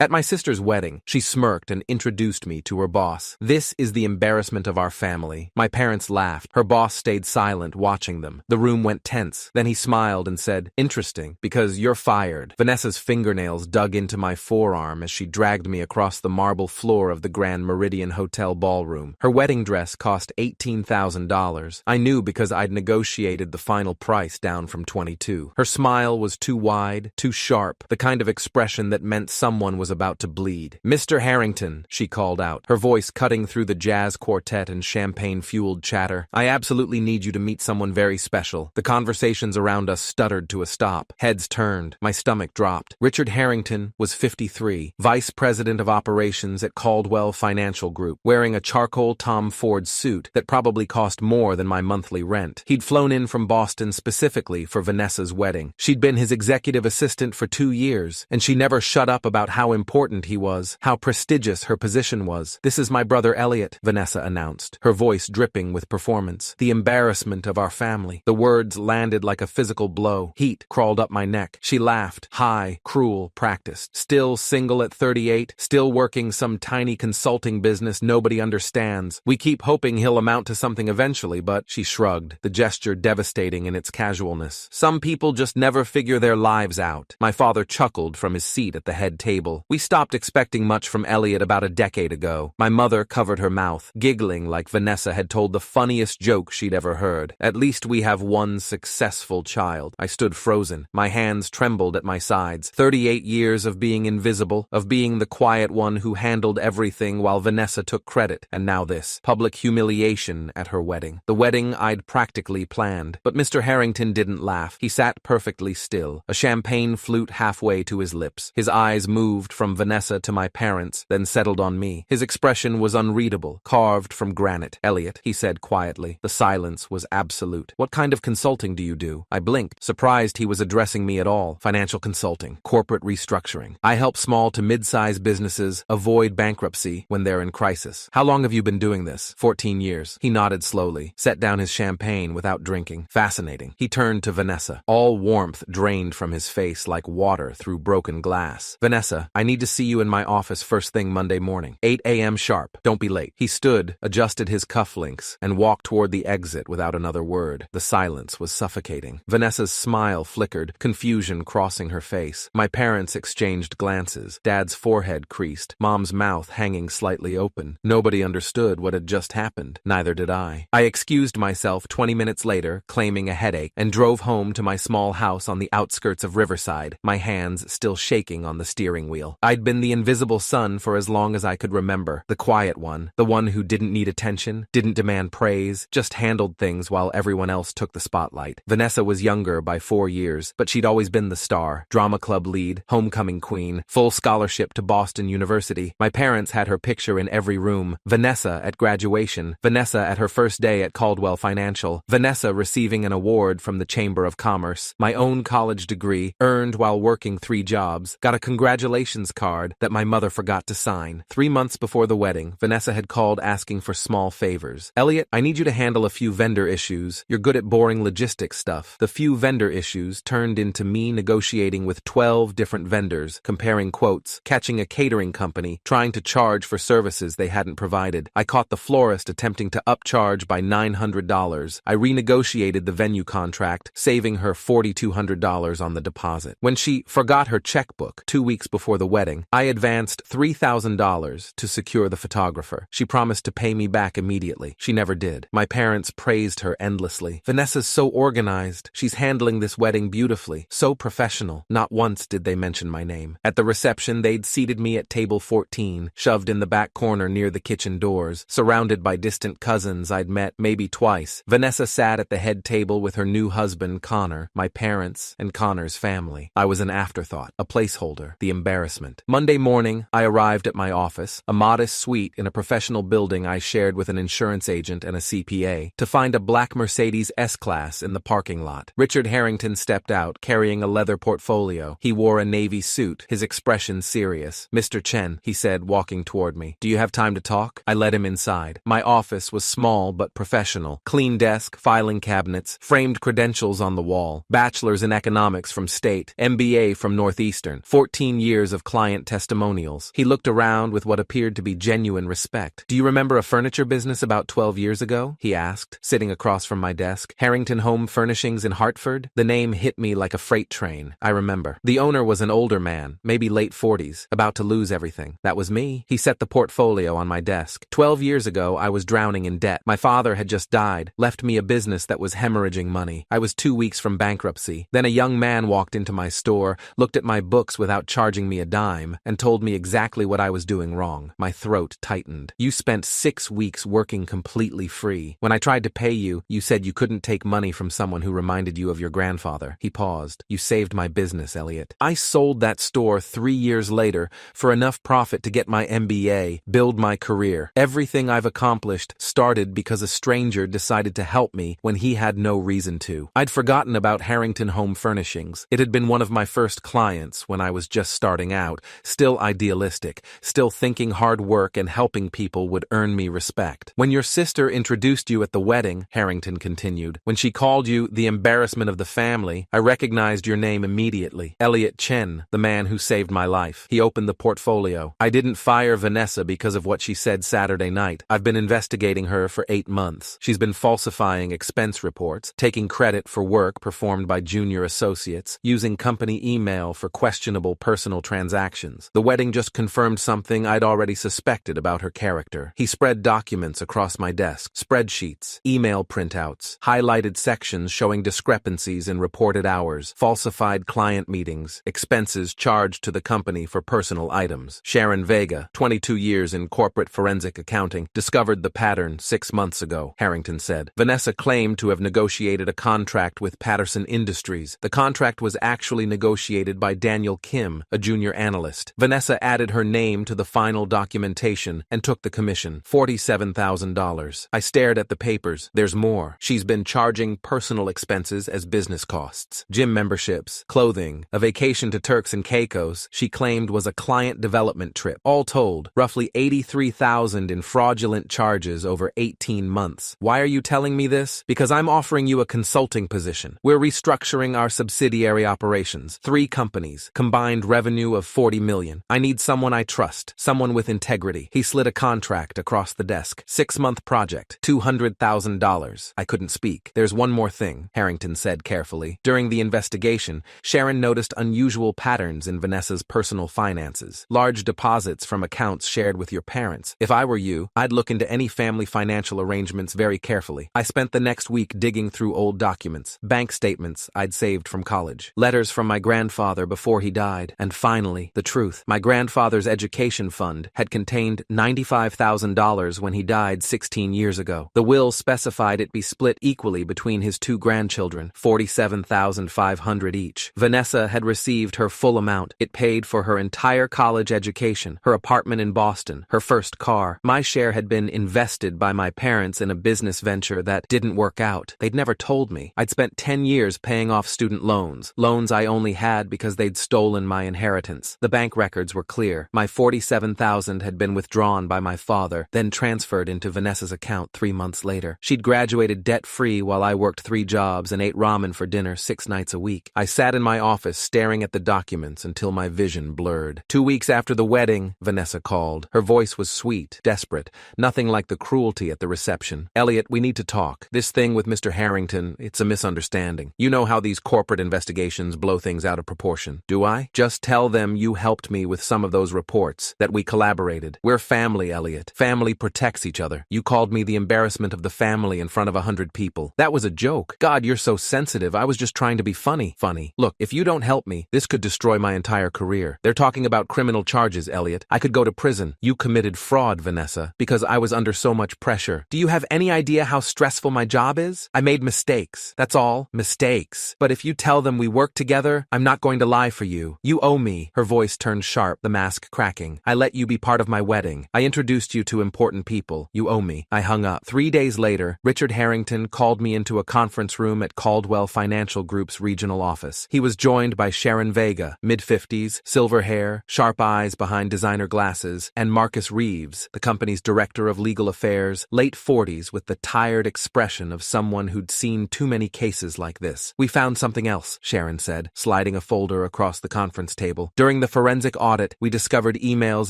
At my sister's wedding, she smirked and introduced me to her boss. "This is the embarrassment of our family." My parents laughed. Her boss stayed silent, watching them. The room went tense. Then he smiled and said, "Interesting, because you're fired." Vanessa's fingernails dug into my forearm as she dragged me across the marble floor of the Grand Meridian Hotel ballroom. Her wedding dress cost $18,000. I knew because I'd negotiated the final price down from 22. Her smile was too wide, too sharp, the kind of expression that meant someone was about to bleed. "Mr. Harrington," she called out, her voice cutting through the jazz quartet and champagne-fueled chatter. "I absolutely need you to meet someone very special." The conversations around us stuttered to a stop. Heads turned. My stomach dropped. Richard Harrington was 53, vice president of operations at Caldwell Financial Group, wearing a charcoal Tom Ford suit that probably cost more than my monthly rent. He'd flown in from Boston specifically for Vanessa's wedding. She'd been his executive assistant for 2 years, and she never shut up about how important he was, how prestigious her position was. "This is my brother Elliot," Vanessa announced, her voice dripping with performance. "The embarrassment of our family." The words landed like a physical blow. Heat crawled up my neck. She laughed, high, cruel, practiced. "Still single at 38, still working some tiny consulting business nobody understands. We keep hoping he'll amount to something eventually, but," she shrugged, the gesture devastating in its casualness. "Some people just never figure their lives out." My father chuckled from his seat at the head table. "We stopped expecting much from Elliot about a decade ago." My mother covered her mouth, giggling like Vanessa had told the funniest joke she'd ever heard. "At least we have one successful child." I stood frozen. My hands trembled at my sides. 38 years of being invisible, of being the quiet one who handled everything while Vanessa took credit, and now this public humiliation at her wedding. The wedding I'd practically planned. But Mr. Harrington didn't laugh. He sat perfectly still, a champagne flute halfway to his lips. His eyes moved from Vanessa to my parents, then settled on me. His expression was unreadable, carved from granite. "Elliot," he said quietly. The silence was absolute. "What kind of consulting do you do?" I blinked, surprised he was addressing me at all. "Financial consulting, corporate restructuring. I help small to mid-sized businesses avoid bankruptcy when they're in crisis." "How long have you been doing this?" 14 years. He nodded slowly, set down his champagne without drinking. "Fascinating." He turned to Vanessa. All warmth drained from his face like water through broken glass. "Vanessa, I need to see you in my office first thing Monday morning. 8 a.m. sharp. Don't be late." He stood, adjusted his cufflinks, and walked toward the exit without another word. The silence was suffocating. Vanessa's smile flickered, confusion crossing her face. My parents exchanged glances. Dad's forehead creased, Mom's mouth hanging slightly open. Nobody understood what had just happened. Neither did I. I excused myself 20 minutes later, claiming a headache, and drove home to my small house on the outskirts of Riverside, my hands still shaking on the steering wheel. I'd been the invisible son for as long as I could remember, the quiet one, the one who didn't need attention, didn't demand praise, just handled things while everyone else took the spotlight. Vanessa was younger by 4 years, but she'd always been the star, drama club lead, homecoming queen, full scholarship to Boston University. My parents had her picture in every room. Vanessa at graduation, Vanessa at her first day at Caldwell Financial, Vanessa receiving an award from the Chamber of Commerce, my own college degree, earned while working 3 jobs, got a congratulations card that my mother forgot to sign. 3 months before the wedding, Vanessa had called asking for small favors. "Elliot, I need you to handle a few vendor issues. You're good at boring logistics stuff." The few vendor issues turned into me negotiating with 12 different vendors, comparing quotes, catching a catering company, trying to charge for services they hadn't provided. I caught the florist attempting to upcharge by $900. I renegotiated the venue contract, saving her $4,200 on the deposit. When she forgot her checkbook 2 weeks before the wedding, I advanced $3,000 to secure the photographer. She promised to pay me back immediately. She never did. My parents praised her endlessly. "Vanessa's so organized. She's handling this wedding beautifully. So professional." Not once did they mention my name. At the reception, they'd seated me at table 14, shoved in the back corner near the kitchen doors, surrounded by distant cousins I'd met maybe twice. Vanessa sat at the head table with her new husband, Connor, my parents, and Connor's family. I was an afterthought, a placeholder, the embarrassment. Monday morning, I arrived at my office, a modest suite in a professional building I shared with an insurance agent and a CPA, to find a black Mercedes S-Class in the parking lot. Richard Harrington stepped out, carrying a leather portfolio. He wore a navy suit, his expression serious. "Mr. Chen," he said, walking toward me. "Do you have time to talk?" I led him inside. My office was small but professional. Clean desk, filing cabinets, framed credentials on the wall. Bachelor's in economics from State, MBA from Northeastern, 14 years of client testimonials. He looked around with what appeared to be genuine respect. "Do you remember a furniture business about 12 years ago?" he asked, sitting across from my desk. "Harrington Home Furnishings in Hartford?" The name hit me like a freight train. I remember. The owner was an older man, maybe late 40s, about to lose everything. That was me. He set the portfolio on my desk. 12 years ago, I was drowning in debt. My father had just died, left me a business that was hemorrhaging money. I was 2 weeks from bankruptcy. Then a young man walked into my store, looked at my books without charging me a dime, and told me exactly what I was doing wrong. My throat tightened. "You spent 6 weeks working completely free. When I tried to pay you, you said you couldn't take money from someone who reminded you of your grandfather." He paused. "You saved my business, Elliot. I sold that store 3 years later for enough profit to get my MBA, build my career. Everything I've accomplished started because a stranger decided to help me when he had no reason to. I'd forgotten about Harrington Home Furnishings. It had been one of my first clients when I was just starting out, still idealistic, still thinking hard work and helping people would earn me respect. When your sister introduced you at the wedding," Harrington continued, "when she called you the embarrassment of the family, I recognized your name immediately. Elliot Chen, the man who saved my life." He opened the portfolio. "I didn't fire Vanessa because of what she said Saturday night. I've been investigating her for 8 months. She's been falsifying expense reports, taking credit for work performed by junior associates, using company email for questionable personal transactions. The wedding just confirmed something I'd already suspected about her character." He spread documents across my desk, spreadsheets, email printouts, highlighted sections showing discrepancies in reported hours, falsified client meetings, expenses charged to the company for personal items. "Sharon Vega, 22 years in corporate forensic accounting, discovered the pattern 6 months ago," Harrington said. "Vanessa claimed to have negotiated a contract with Patterson Industries. The contract was actually negotiated by Daniel Kim, a junior analyst. Vanessa added her name to the final documentation and took the commission, $47,000. I stared at the papers. There's more. She's been charging personal expenses as business costs. Gym memberships, clothing, a vacation to Turks and Caicos she claimed was a client development trip. All told, roughly $83,000 in fraudulent charges over 18 months. Why are you telling me this? Because I'm offering you a consulting position. We're restructuring our subsidiary operations. 3 companies, combined revenue of $40 million. I need someone I trust, someone with integrity." He slid a contract across the desk. 6-month project, $200,000. I couldn't speak. "There's one more thing," Harrington said carefully. "During the investigation, Sharon noticed unusual patterns in Vanessa's personal finances. Large deposits from accounts shared with your parents. If I were you, I'd look into any family financial arrangements very carefully. I spent the next week digging through old documents, bank statements I'd saved from college, letters from my grandfather before he died, and finally, the truth. My grandfather's education fund had contained $95,000 when he died 16 years ago. The will specified it be split equally between his 2 grandchildren, $47,500 each. Vanessa had received her full amount. It paid for her entire college education, her apartment in Boston, her first car. My share had been invested by my parents in a business venture that didn't work out. They'd never told me. I'd spent 10 years paying off student loans I only had because they'd stolen my inheritance. The bank records were clear. My $47,000 had been withdrawn by my father, then transferred into Vanessa's account 3 months later. She'd graduated debt-free while I worked 3 jobs and ate ramen for dinner 6 nights a week. I sat in my office staring at the documents until my vision blurred. 2 weeks after the wedding, Vanessa called. Her voice was sweet, desperate, nothing like the cruelty at the reception. "Elliot, we need to talk. This thing with Mr. Harrington, it's a misunderstanding. You know how these corporate investigations blow things out of proportion. Do I? Just tell them you helped me with some of those reports, that we collaborated. We're family, Elliot. Family protects each other. You called me the embarrassment of the family in front of 100 people. That was a joke. God, you're so sensitive. I was just trying to be funny. Look, if you don't help me, this could destroy my entire career. They're talking about criminal charges, Elliot. I could go to prison. You committed fraud, Vanessa, because I was under so much pressure. Do you have any idea how stressful my job is? I made mistakes. That's all. Mistakes. But if you tell them we work together, I'm not going to lie for you. You owe me." Her voice turned sharp, the mask cracking. "I let you be part of my wedding. I introduced you to important people. You owe me." I hung up. 3 days later, Richard Harrington called me into a conference room at Caldwell Financial Group's regional office. He was joined by Sharon Vega, mid-50s, silver hair, sharp eyes behind designer glasses, and Marcus Reeves, the company's director of legal affairs, late 40s with the tired expression of someone who'd seen too many cases like this. "We found something else," Sharon said, sliding a folder across the conference table. "During During the forensic audit, we discovered emails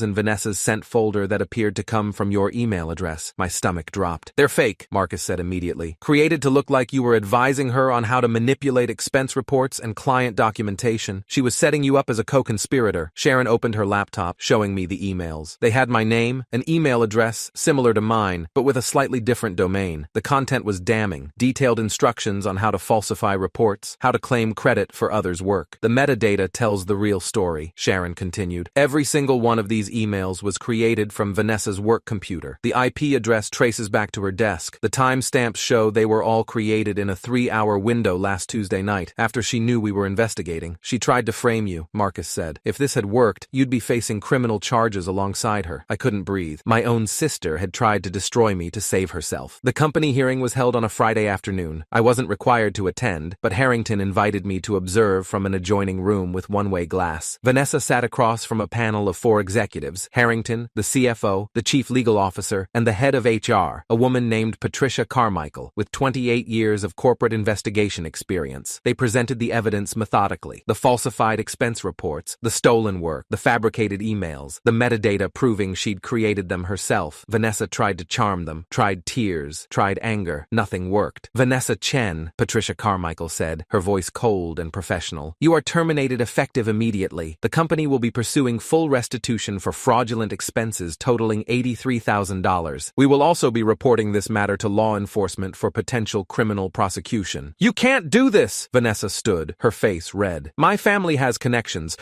in Vanessa's sent folder that appeared to come from your email address. My stomach dropped. They're fake, Marcus said immediately. Created to look like you were advising her on how to manipulate expense reports and client documentation. She was setting you up as a co-conspirator. Sharon opened her laptop, showing me the emails. They had my name, an email address similar to mine, but with a slightly different domain. The content was damning. Detailed instructions on how to falsify reports, how to claim credit for others' work. The metadata tells the real story, Sharon continued. Every single one of these emails was created from Vanessa's work computer. The IP address traces back to her desk. The timestamps show they were all created in a 3-hour window last Tuesday night, after she knew we were investigating. She tried to frame you, Marcus said. If this had worked, you'd be facing criminal charges alongside her. I couldn't breathe. My own sister had tried to destroy me to save herself. The company hearing was held on a Friday afternoon. I wasn't required to attend, but Harrington invited me to observe from an adjoining room with one-way glass. Vanessa sat across from a panel of 4 executives: Harrington, the CFO, the chief legal officer, and the head of HR, a woman named Patricia Carmichael, with 28 years of corporate investigation experience. They presented the evidence methodically: the falsified expense reports, the stolen work, the fabricated emails, the metadata proving she'd created them herself. Vanessa tried to charm them, tried tears, tried anger. Nothing worked. Vanessa Chen, Patricia Carmichael said, her voice cold and professional. You are terminated effective immediately. The company will be pursuing full restitution for fraudulent expenses totaling $83,000. We will also be reporting this matter to law enforcement for potential criminal prosecution. You can't do this! Vanessa stood, her face red. My family has connections.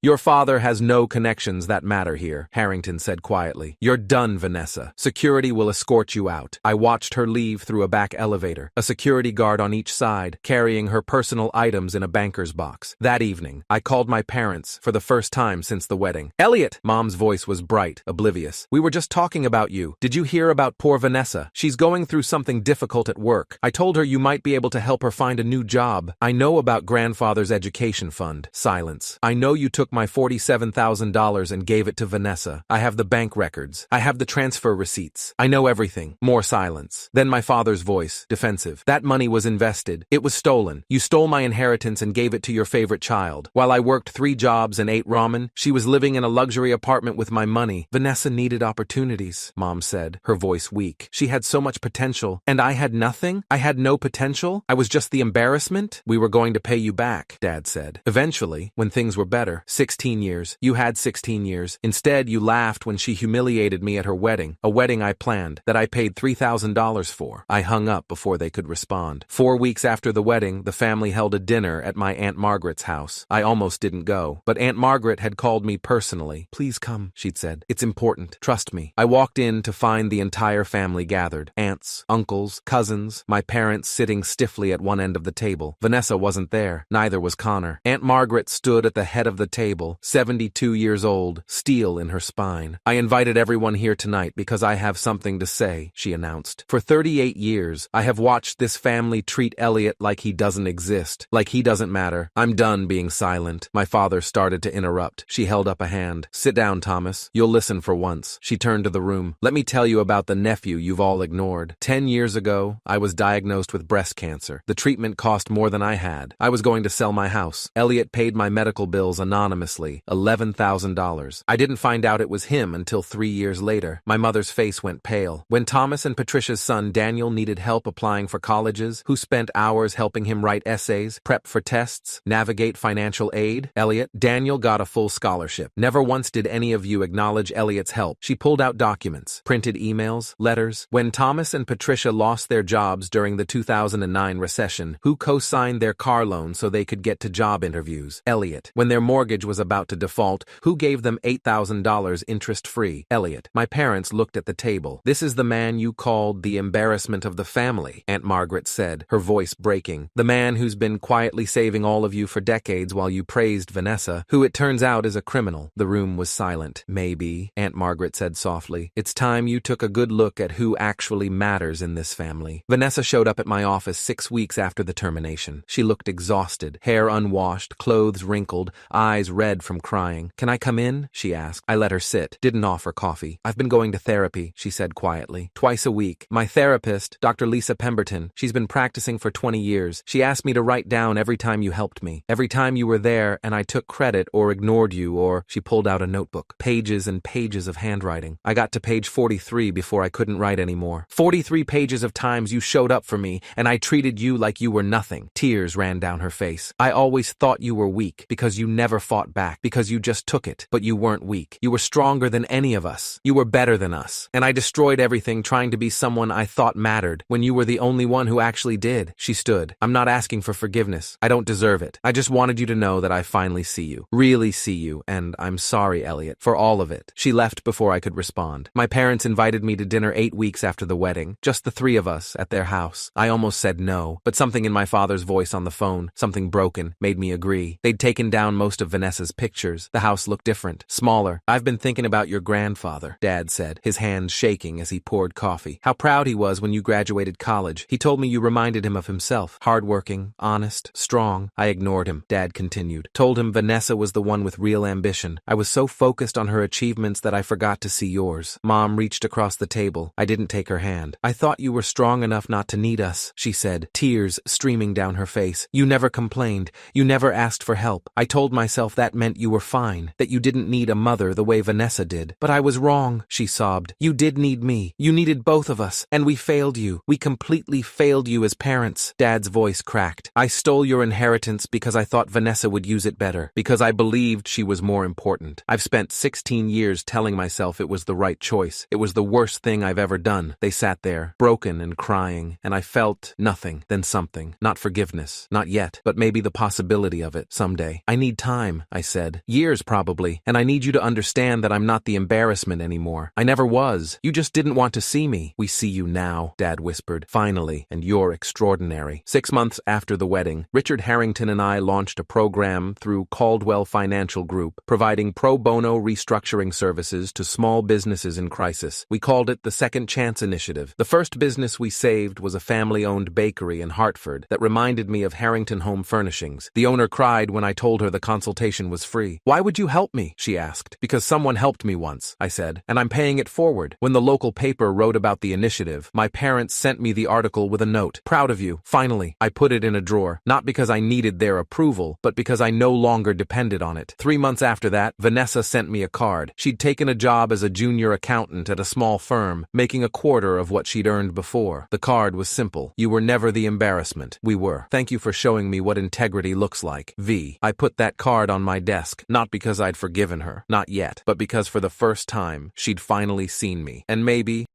Your father has no connections that matter here, Harrington said quietly. You're done, Vanessa. Security will escort you out. I watched her leave through a back elevator, a security guard on each side, carrying her personal items in a banker's box. That evening, I called my parents for the first time since the wedding. Elliot! Mom's voice was bright, oblivious. We were just talking about you. Did you hear about poor Vanessa? She's going through something difficult at work. I told her you might be able to help her find a new job. I know about grandfather's education fund. Silence. I know you took my $47,000 and gave it to Vanessa. I have the bank records. I have the transfer receipts. I know everything. More silence. Then my father's voice, defensive. That money was invested. It was stolen. You stole my inheritance and gave it to your favorite child. While I worked 3 jobs and ate ramen, she was living in a luxury apartment with my money. Vanessa needed opportunities, Mom said, her voice weak. She had so much potential. And I had nothing? I had no potential? I was just the embarrassment? We were going to pay you back, Dad said. Eventually, when things were better. 16 years. You had 16 years. Instead, you laughed when she humiliated me at her wedding, a wedding I planned, that I paid $3,000 for. I hung up before they could respond. 4 weeks after the wedding, the family held a dinner at my Aunt Margaret's house. I almost didn't go, but Aunt Margaret had called me personally. Please come, she'd said. It's important. Trust me. I walked in to find the entire family gathered. Aunts, uncles, cousins, my parents sitting stiffly at one end of the table. Vanessa wasn't there. Neither was Connor. Aunt Margaret stood at the head of the table, 72 years old, steel in her spine. I invited everyone here tonight because I have something to say, she announced. For 38 years, I have watched this family treat Elliot like he doesn't exist, like he doesn't matter. I'm done being silent. My father started to interrupt. She held up a hand. Sit down, Thomas. You'll listen for once. She turned to the room. Let me tell you about the nephew you've all ignored. 10 years ago, I was diagnosed with breast cancer. The treatment cost more than I had. I was going to sell my house. Elliot paid my medical bills anonymously, $11,000. I didn't find out it was him until 3 years later. My mother's face went pale. When Thomas and Patricia's son Daniel needed help applying for colleges, who spent hours helping him write essays, prep for tests, navigate financial aid? Elliot. Daniel got a full scholarship. Never once did any of you acknowledge Elliot's help. She pulled out documents, printed emails, letters. When Thomas and Patricia lost their jobs during the 2009 recession, who co-signed their car loan so they could get to job interviews? Elliot. When their mortgage was about to default, who gave them $8,000 interest-free? Elliot. My parents looked at the table. This is the man you called the embarrassment of the family, Aunt Margaret said, her voice breaking. The man who's been quietly saving all of you for decades while you praised Vanessa, who it turns out is a criminal. The room was silent. Maybe, Aunt Margaret said softly, it's time you took a good look at who actually matters in this family. Vanessa showed up at my office 6 weeks after the termination. She looked exhausted, hair unwashed, clothes wrinkled, eyes red from crying. Can I come in? She asked. I let her sit. Didn't offer coffee. I've been going to therapy, she said quietly. Twice a week. My therapist, Dr. Lisa Pemberton, she's been practicing for 20 years. She asked me to write down every time you helped me, every time you were there and I took credit or ignored you or—" She pulled out a notebook. Pages and pages of handwriting. I got to page 43 before I couldn't write anymore. 43 pages of times you showed up for me, and I treated you like you were nothing. Tears ran down her face. I always thought you were weak, because you never fought back, because you just took it. But you weren't weak. You were stronger than any of us. You were better than us. And I destroyed everything trying to be someone I thought mattered, when you were the only one who actually did. She stood. I'm not asking for forgiveness. I don't deserve it. I just wanted you to know that I finally see you. Really see you, and I'm sorry, Elliot, for all of it. She left before I could respond. My parents invited me to dinner 8 weeks after the wedding, just the three of us, at their house. I almost said no, but something in my father's voice on the phone, something broken, made me agree. They'd taken down most of Vanessa's pictures. The house looked different, smaller. I've been thinking about your grandfather, Dad said, his hands shaking as he poured coffee. How proud he was when you graduated college. He told me you reminded him of himself. Hardworking, honest, strong. I ignored him, Dad continued. Told him Vanessa was the one with real ambition. I was so focused on her achievements that I forgot to see yours. Mom reached across the table. I didn't take her hand. I thought you were strong enough not to need us, she said, tears streaming down her face. You never complained. You never asked for help. I told myself that meant you were fine, that you didn't need a mother the way Vanessa did. But I was wrong, she sobbed. You did need me. You needed both of us, and we failed you. We completely failed you as parents. Dad's voice cracked. I stole your inheritance because I thought Vanessa would use it better, because I believed she was more important. I've spent 16 years telling myself it was the right choice. It was the worst thing I've ever done. They sat there, broken and crying, and I felt nothing, then something. Not forgiveness. Not yet, but maybe the possibility of it someday. I need time, I said. Years probably, and I need you to understand that I'm not the embarrassment anymore. I never was. You just didn't want to see me. We see you now, Dad whispered. Finally, and you're extraordinary. 6 months after the wedding, Richard Harrington and I launched a program through Caldwell Financial Group, providing pro bono restructuring services to small businesses in crisis. We called it the Second Chance Initiative. The first business we saved was a family-owned bakery in Hartford that reminded me of Harrington Home Furnishings. The owner cried when I told her the consultation was free. Why would you help me? She asked. Because someone helped me once, I said, and I'm paying it forward. When the local paper wrote about the initiative, my parents sent me the article with a note. Proud of you. Finally, I put it in a drawer, not because I needed their approval, but because I no longer depended on it. 3 months after that, Vanessa sent me a card. She'd taken a job as a junior accountant at a small firm, making a quarter of what she'd earned before. The card was simple. You were never the embarrassment. We were. Thank you for showing me what integrity looks like. V. I put that card on my desk, not because I'd forgiven her, not yet, but because for the first time, she'd finally seen me. And maybe,